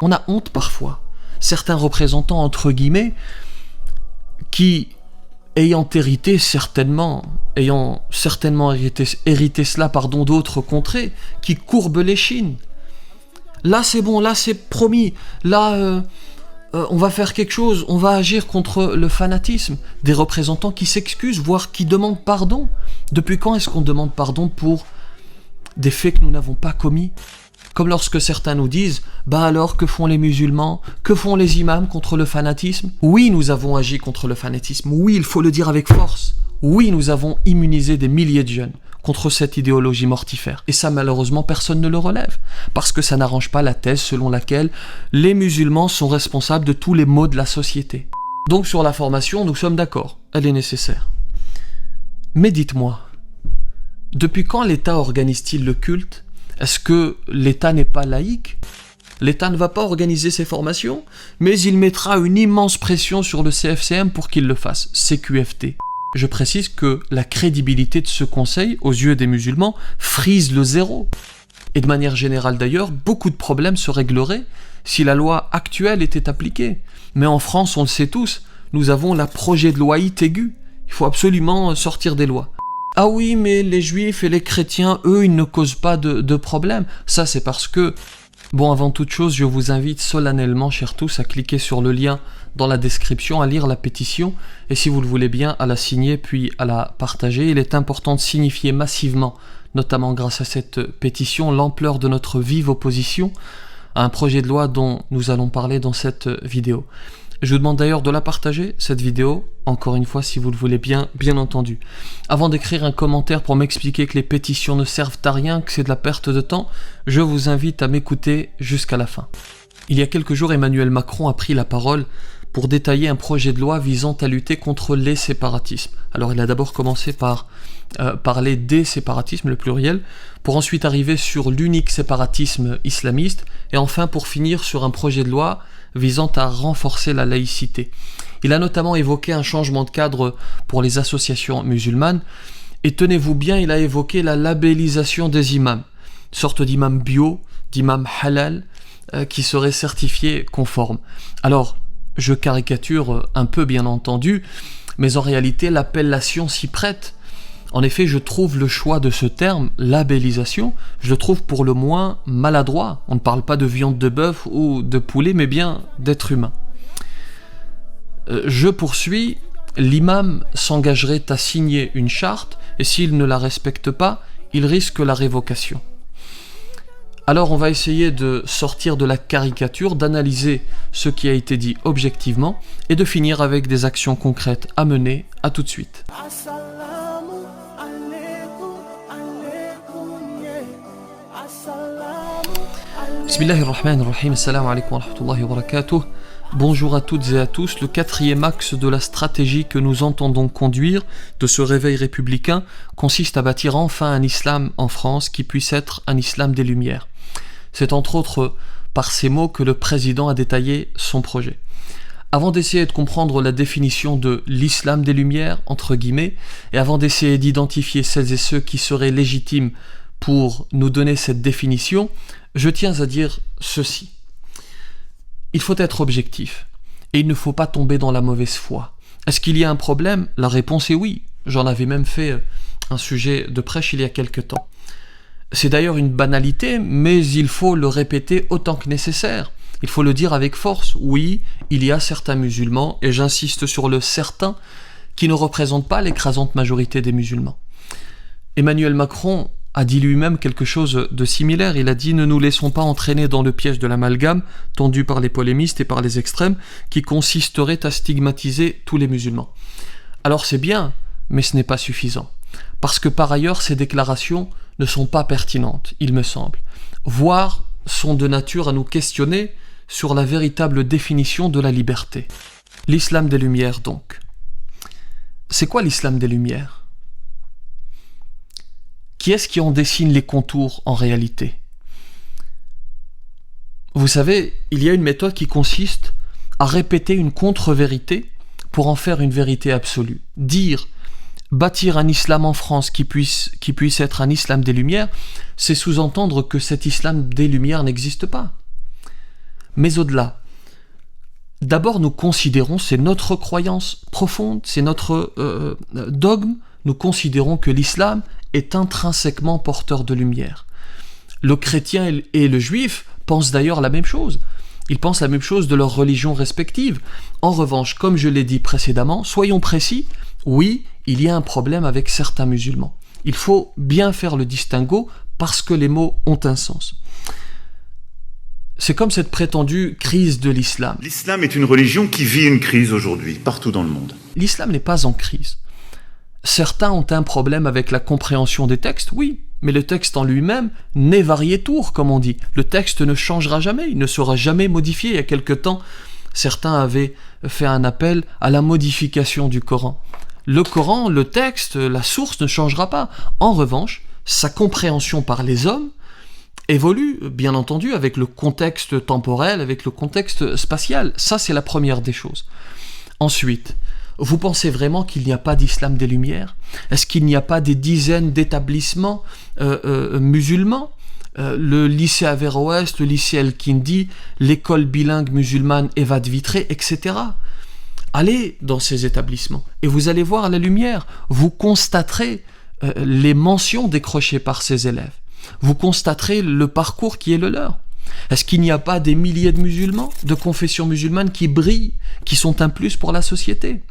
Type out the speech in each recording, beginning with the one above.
On a honte parfois. Certains représentants, entre guillemets, qui, ayant certainement hérité cela, d'autres contrées, qui courbent l'échine. Là c'est bon, là c'est promis, là on va faire quelque chose, on va agir contre le fanatisme. Des représentants qui s'excusent, voire qui demandent pardon. Depuis quand est-ce qu'on demande pardon pour des faits que nous n'avons pas commis ? Comme lorsque certains nous disent « Bah alors, que font les musulmans ? Que font les imams contre le fanatisme ?» Oui, nous avons agi contre le fanatisme. Oui, il faut le dire avec force. Oui, nous avons immunisé des milliers de jeunes contre cette idéologie mortifère. Et ça, malheureusement, personne ne le relève. Parce que ça n'arrange pas la thèse selon laquelle les musulmans sont responsables de tous les maux de la société. Donc sur la formation, nous sommes d'accord. Elle est nécessaire. Mais dites-moi, depuis quand l'État organise-t-il le culte ? Est-ce que l'État n'est pas laïque ? L'État ne va pas organiser ces formations, mais il mettra une immense pression sur le CFCM pour qu'il le fasse, CQFT. Je précise que la crédibilité de ce conseil, aux yeux des musulmans, frise le zéro. Et de manière générale d'ailleurs, beaucoup de problèmes se régleraient si la loi actuelle était appliquée. Mais en France, on le sait tous, nous avons la projet de loi aigu. Il faut absolument sortir des lois. Ah oui, mais les juifs et les chrétiens, eux, ils ne causent pas de problème. Ça, c'est parce que... Bon, avant toute chose, je vous invite solennellement, chers tous, à cliquer sur le lien dans la description, à lire la pétition, et si vous le voulez bien, à la signer, puis à la partager. Il est important de signifier massivement, notamment grâce à cette pétition, l'ampleur de notre vive opposition à un projet de loi dont nous allons parler dans cette vidéo. Je vous demande d'ailleurs de la partager, cette vidéo, encore une fois, si vous le voulez bien entendu. Avant d'écrire un commentaire pour m'expliquer que les pétitions ne servent à rien, que c'est de la perte de temps, je vous invite à m'écouter jusqu'à la fin. Il y a quelques jours, Emmanuel Macron a pris la parole pour détailler un projet de loi visant à lutter contre les séparatismes. Alors il a d'abord commencé par parler des séparatismes, le pluriel, pour ensuite arriver sur l'unique séparatisme islamiste, et enfin pour finir sur un projet de loi visant à renforcer la laïcité. Il a notamment évoqué un changement de cadre pour les associations musulmanes, et tenez-vous bien, il a évoqué la labellisation des imams, une sorte d'imam bio, d'imam halal, qui serait certifié conforme. Alors, je caricature un peu bien entendu, mais en réalité l'appellation s'y prête. En effet, je trouve le choix de ce terme, labellisation, je le trouve pour le moins maladroit. On ne parle pas de viande de bœuf ou de poulet, mais bien d'être humain. Je poursuis, l'imam s'engagerait à signer une charte, et s'il ne la respecte pas, il risque la révocation. Alors on va essayer de sortir de la caricature, d'analyser ce qui a été dit objectivement, et de finir avec des actions concrètes à mener. À tout de suite. Bismillahirrahmanirrahim, assalamu alaikum wa rahmatullahi wa barakatuh. Bonjour à toutes et à tous. Le quatrième axe de la stratégie que nous entendons conduire de ce réveil républicain consiste à bâtir enfin un islam en France qui puisse être un islam des Lumières. C'est entre autres par ces mots que le président a détaillé son projet. Avant d'essayer de comprendre la définition de l'islam des Lumières, entre guillemets, et avant d'essayer d'identifier celles et ceux qui seraient légitimes pour nous donner cette définition, je tiens à dire ceci. Il faut être objectif, et il ne faut pas tomber dans la mauvaise foi. Est-ce qu'il y a un problème ? La réponse est oui. J'en avais même fait un sujet de prêche il y a quelque temps. C'est d'ailleurs une banalité, mais il faut le répéter autant que nécessaire. Il faut le dire avec force. Oui, il y a certains musulmans, et j'insiste sur le certain, qui ne représentent pas l'écrasante majorité des musulmans. Emmanuel Macron a dit lui-même quelque chose de similaire. Il a dit « Ne nous laissons pas entraîner dans le piège de l'amalgame tendu par les polémistes et par les extrêmes qui consisterait à stigmatiser tous les musulmans. » Alors c'est bien, mais ce n'est pas suffisant. Parce que par ailleurs, ces déclarations ne sont pas pertinentes, il me semble, voire sont de nature à nous questionner sur la véritable définition de la liberté. L'islam des Lumières donc. C'est quoi l'islam des Lumières ? Qui est-ce qui en dessine les contours en réalité ? Vous savez, il y a une méthode qui consiste à répéter une contre-vérité pour en faire une vérité absolue. Dire, bâtir un islam en France qui puisse être un islam des Lumières, c'est sous-entendre que cet islam des Lumières n'existe pas. Mais au-delà, d'abord nous considérons, c'est notre croyance profonde, c'est notre dogme, nous considérons que l'islam est intrinsèquement porteur de lumière. Le chrétien et le juif pensent d'ailleurs la même chose. Ils pensent la même chose de leurs religions respectives. En revanche, comme je l'ai dit précédemment, soyons précis, oui, il y a un problème avec certains musulmans. Il faut bien faire le distinguo parce que les mots ont un sens. C'est comme cette prétendue crise de l'islam. L'islam est une religion qui vit une crise aujourd'hui, partout dans le monde. L'islam n'est pas en crise. Certains ont un problème avec la compréhension des textes, oui, mais le texte en lui-même n'est variétour, comme on dit. Le texte ne changera jamais, il ne sera jamais modifié. Il y a quelque temps, certains avaient fait un appel à la modification du Coran. Le Coran, le texte, la source ne changera pas. En revanche, sa compréhension par les hommes évolue, bien entendu, avec le contexte temporel, avec le contexte spatial. Ça, c'est la première des choses. Ensuite, vous pensez vraiment qu'il n'y a pas d'islam des Lumières ? Est-ce qu'il n'y a pas des dizaines d'établissements musulmans ? Le lycée Averroès, le lycée El-Kindi, l'école bilingue musulmane Evad Vitré, etc. Allez dans ces établissements et vous allez voir la lumière. Vous constaterez les mentions décrochées par ces élèves. Vous constaterez le parcours qui est le leur. Est-ce qu'il n'y a pas des milliers de musulmans, de confessions musulmanes qui brillent, qui sont un plus pour la société ?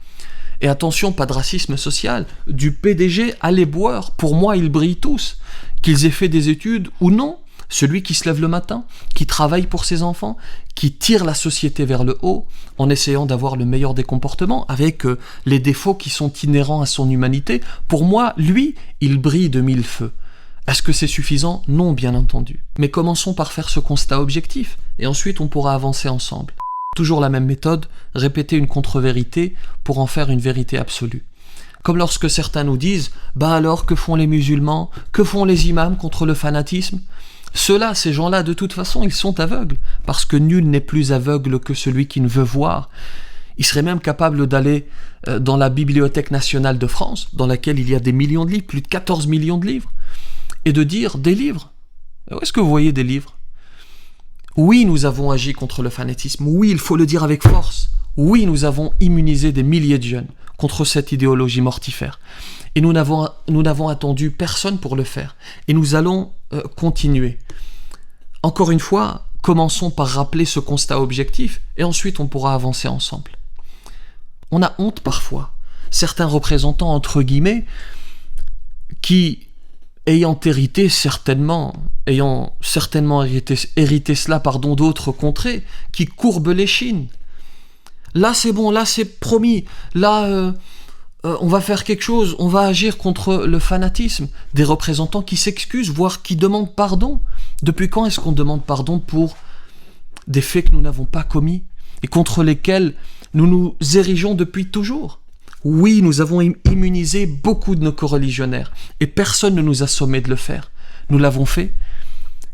Et attention, pas de racisme social. Du PDG à l'éboueur, pour moi, ils brillent tous. Qu'ils aient fait des études ou non, celui qui se lève le matin, qui travaille pour ses enfants, qui tire la société vers le haut, en essayant d'avoir le meilleur des comportements, avec les défauts qui sont inhérents à son humanité, pour moi, lui, il brille de mille feux. Est-ce que c'est suffisant ? Non, bien entendu. Mais commençons par faire ce constat objectif, et ensuite on pourra avancer ensemble. Toujours la même méthode, répéter une contre-vérité pour en faire une vérité absolue. Comme lorsque certains nous disent « Bah alors, que font les musulmans ? Que font les imams contre le fanatisme ?» Ceux-là, ces gens-là, de toute façon, ils sont aveugles, parce que nul n'est plus aveugle que celui qui ne veut voir. Ils seraient même capables d'aller dans la Bibliothèque nationale de France, dans laquelle il y a des millions de livres, plus de 14 millions de livres, et de dire « Des livres ? Où est-ce que vous voyez des livres ? » Oui, nous avons agi contre le fanatisme. Oui, il faut le dire avec force. Oui, nous avons immunisé des milliers de jeunes contre cette idéologie mortifère. Et nous n'avons attendu personne pour le faire. Et nous allons continuer. Encore une fois, commençons par rappeler ce constat objectif et ensuite on pourra avancer ensemble. On a honte parfois. Certains représentants, entre guillemets, qui ayant certainement hérité cela d'autres contrées, qui courbent l'échine. Là c'est bon, là c'est promis, là on va faire quelque chose, on va agir contre le fanatisme. Des représentants qui s'excusent, voire qui demandent pardon. Depuis quand est-ce qu'on demande pardon pour des faits que nous n'avons pas commis et contre lesquels nous nous érigeons depuis toujours ? Oui, nous avons immunisé beaucoup de nos coreligionnaires et personne ne nous a sommé de le faire. Nous l'avons fait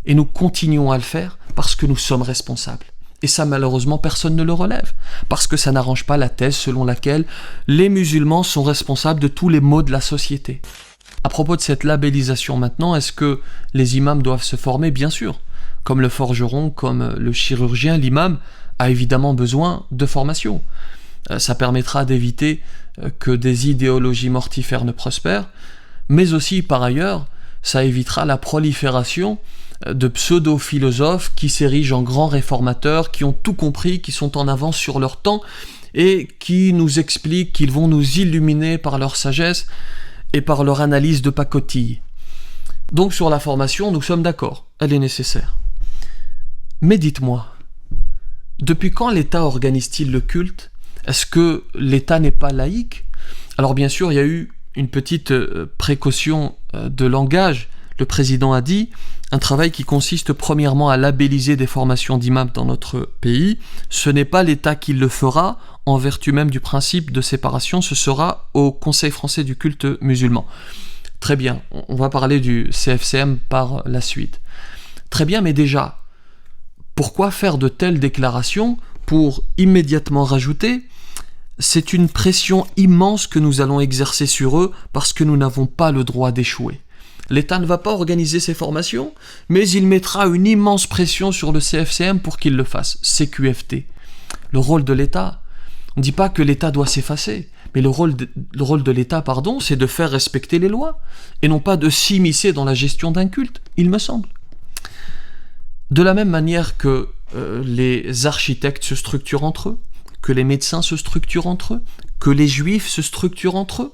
et nous continuons à le faire parce que nous sommes responsables. Et ça, malheureusement, personne ne le relève parce que ça n'arrange pas la thèse selon laquelle les musulmans sont responsables de tous les maux de la société. À propos de cette labellisation maintenant, est-ce que les imams doivent se former ? Bien sûr. Comme le forgeron, comme le chirurgien, l'imam a évidemment besoin de formation. Ça permettra d'éviter que des idéologies mortifères ne prospèrent, mais aussi, par ailleurs, ça évitera la prolifération de pseudo-philosophes qui s'érigent en grands réformateurs, qui ont tout compris, qui sont en avance sur leur temps, et qui nous expliquent qu'ils vont nous illuminer par leur sagesse et par leur analyse de pacotille. Donc sur la formation, nous sommes d'accord, elle est nécessaire. Mais dites-moi, depuis quand l'État organise-t-il le culte ? Est-ce que l'État n'est pas laïque ? Alors bien sûr, il y a eu une petite précaution de langage. Le président a dit un travail qui consiste premièrement à labelliser des formations d'imams dans notre pays. Ce n'est pas l'État qui le fera, en vertu même du principe de séparation, ce sera au Conseil français du culte musulman. Très bien, on va parler du CFCM par la suite. Très bien, mais déjà, pourquoi faire de telles déclarations pour immédiatement rajouter « C'est une pression immense que nous allons exercer sur eux parce que nous n'avons pas le droit d'échouer ». L'État ne va pas organiser ces formations, mais il mettra une immense pression sur le CFCM pour qu'il le fasse. CQFT. Le rôle de l'État, on ne dit pas que l'État doit s'effacer, mais le rôle de l'État, c'est de faire respecter les lois, et non pas de s'immiscer dans la gestion d'un culte, il me semble. De la même manière que les architectes se structurent entre eux, que les médecins se structurent entre eux, que les juifs se structurent entre eux,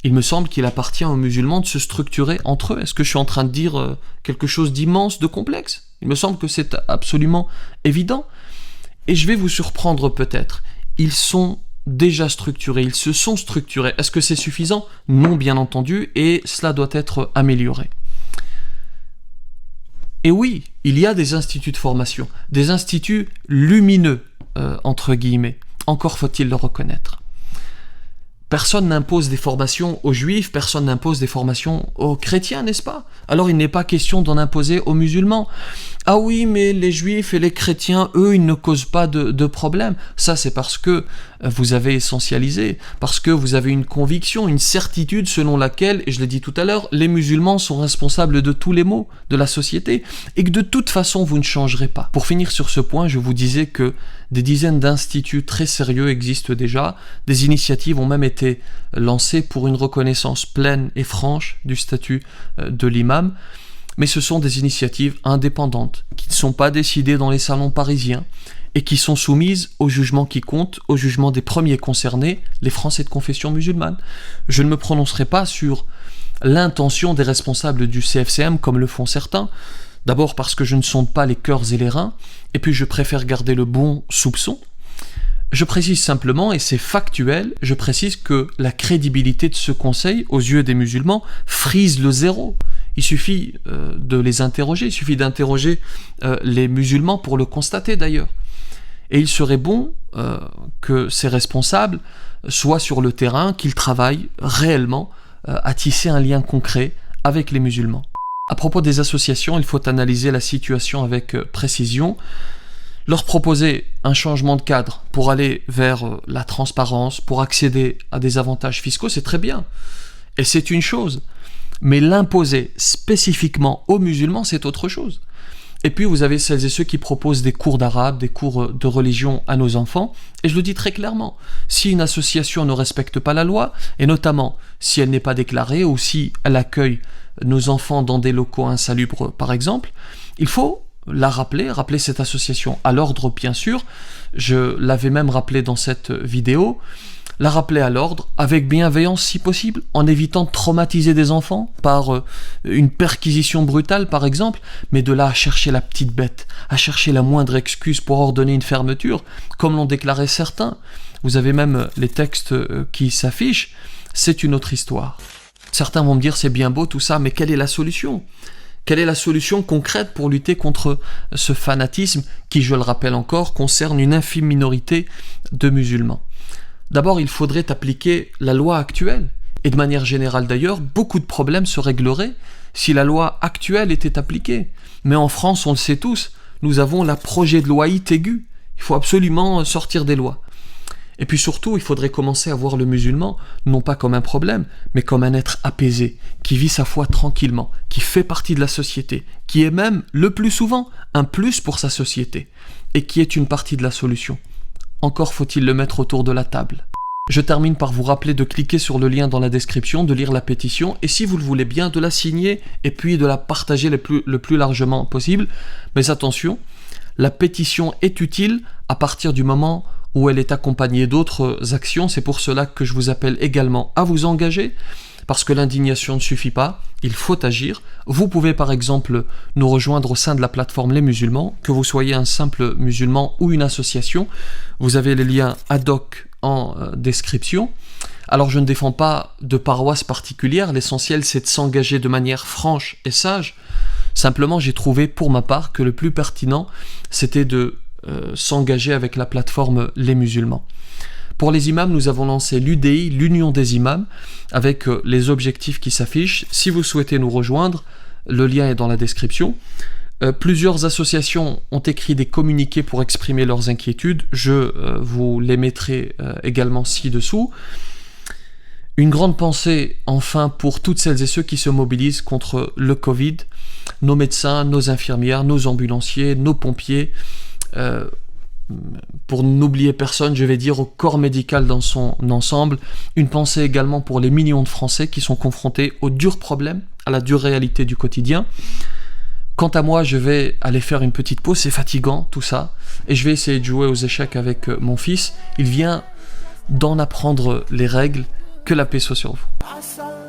il me semble qu'il appartient aux musulmans de se structurer entre eux. Est-ce que je suis en train de dire quelque chose d'immense, de complexe ? Il me semble que c'est absolument évident. Et je vais vous surprendre peut-être. Ils sont déjà structurés, ils se sont structurés. Est-ce que c'est suffisant ? Non, bien entendu, et cela doit être amélioré. Et oui, il y a des instituts de formation, des instituts lumineux, entre guillemets. Encore faut-il le reconnaître. Personne n'impose des formations aux juifs, personne n'impose des formations aux chrétiens, n'est-ce pas ? Alors il n'est pas question d'en imposer aux musulmans. Ah oui, mais les juifs et les chrétiens, eux, ils ne causent pas de problème. Ça, c'est parce que vous avez essentialisé, parce que vous avez une conviction, une certitude selon laquelle, et je l'ai dit tout à l'heure, les musulmans sont responsables de tous les maux de la société, et que de toute façon, vous ne changerez pas. Pour finir sur ce point, je vous disais que des dizaines d'instituts très sérieux existent déjà, des initiatives ont même été lancées pour une reconnaissance pleine et franche du statut de l'imam, mais ce sont des initiatives indépendantes, qui ne sont pas décidées dans les salons parisiens, et qui sont soumises au jugement qui compte, au jugement des premiers concernés, les Français de confession musulmane. Je ne me prononcerai pas sur l'intention des responsables du CFCM, comme le font certains, d'abord parce que je ne sonde pas les cœurs et les reins, et puis je préfère garder le bon soupçon. Je précise simplement, et c'est factuel, je précise que la crédibilité de ce conseil, aux yeux des musulmans, frise le zéro. Il suffit de les interroger, il suffit d'interroger les musulmans pour le constater d'ailleurs. Et il serait bon que ces responsables soient sur le terrain, qu'ils travaillent réellement à tisser un lien concret avec les musulmans. À propos des associations, il faut analyser la situation avec précision, leur proposer un changement de cadre pour aller vers la transparence, pour accéder à des avantages fiscaux, c'est très bien. Et c'est une chose. Mais l'imposer spécifiquement aux musulmans, c'est autre chose. Et puis vous avez celles et ceux qui proposent des cours d'arabe, des cours de religion à nos enfants, et je le dis très clairement, si une association ne respecte pas la loi, et notamment si elle n'est pas déclarée, ou si elle accueille nos enfants dans des locaux insalubres par exemple, il faut la rappeler cette association à l'ordre bien sûr, je l'avais même rappelé dans cette vidéo, la rappeler à l'ordre, avec bienveillance si possible, en évitant de traumatiser des enfants par une perquisition brutale par exemple, mais de là à chercher la petite bête, à chercher la moindre excuse pour ordonner une fermeture, comme l'ont déclaré certains. Vous avez même les textes qui s'affichent, c'est une autre histoire. Certains vont me dire c'est bien beau tout ça, mais quelle est la solution ? Quelle est la solution concrète pour lutter contre ce fanatisme qui, je le rappelle encore, concerne une infime minorité de musulmans ? D'abord, il faudrait appliquer la loi actuelle. Et de manière générale d'ailleurs, beaucoup de problèmes se régleraient si la loi actuelle était appliquée. Mais en France, on le sait tous, nous avons la projet de loi aigu. Il faut absolument sortir des lois. Et puis surtout, il faudrait commencer à voir le musulman, non pas comme un problème, mais comme un être apaisé, qui vit sa foi tranquillement, qui fait partie de la société, qui est même, le plus souvent, un plus pour sa société, et qui est une partie de la solution. Encore faut-il le mettre autour de la table. Je termine par vous rappeler de cliquer sur le lien dans la description, de lire la pétition, et si vous le voulez bien, de la signer, et puis de la partager le plus largement possible. Mais attention, la pétition est utile à partir du moment où elle est accompagnée d'autres actions. C'est pour cela que je vous appelle également à vous engager, parce que l'indignation ne suffit pas, il faut agir. Vous pouvez par exemple nous rejoindre au sein de la plateforme Les Musulmans, que vous soyez un simple musulman ou une association. Vous avez les liens ad hoc en description. Alors je ne défends pas de paroisse particulière, l'essentiel c'est de s'engager de manière franche et sage. Simplement j'ai trouvé pour ma part que le plus pertinent c'était de s'engager avec la plateforme Les Musulmans. Pour les imams, nous avons lancé l'UDI, l'Union des imams, avec les objectifs qui s'affichent. Si vous souhaitez nous rejoindre, le lien est dans la description. Plusieurs associations ont écrit des communiqués pour exprimer leurs inquiétudes. Je vous les mettrai également ci-dessous. Une grande pensée, enfin, pour toutes celles et ceux qui se mobilisent contre le Covid, nos médecins, nos infirmières, nos ambulanciers, nos pompiers. Pour n'oublier personne, je vais dire au corps médical dans son ensemble. Une pensée également pour les millions de Français qui sont confrontés aux durs problèmes, à la dure réalité du quotidien. Quant à moi, je vais aller faire une petite pause, c'est fatigant tout ça, et je vais essayer de jouer aux échecs avec mon fils. Il vient d'en apprendre les règles. Que la paix soit sur vous.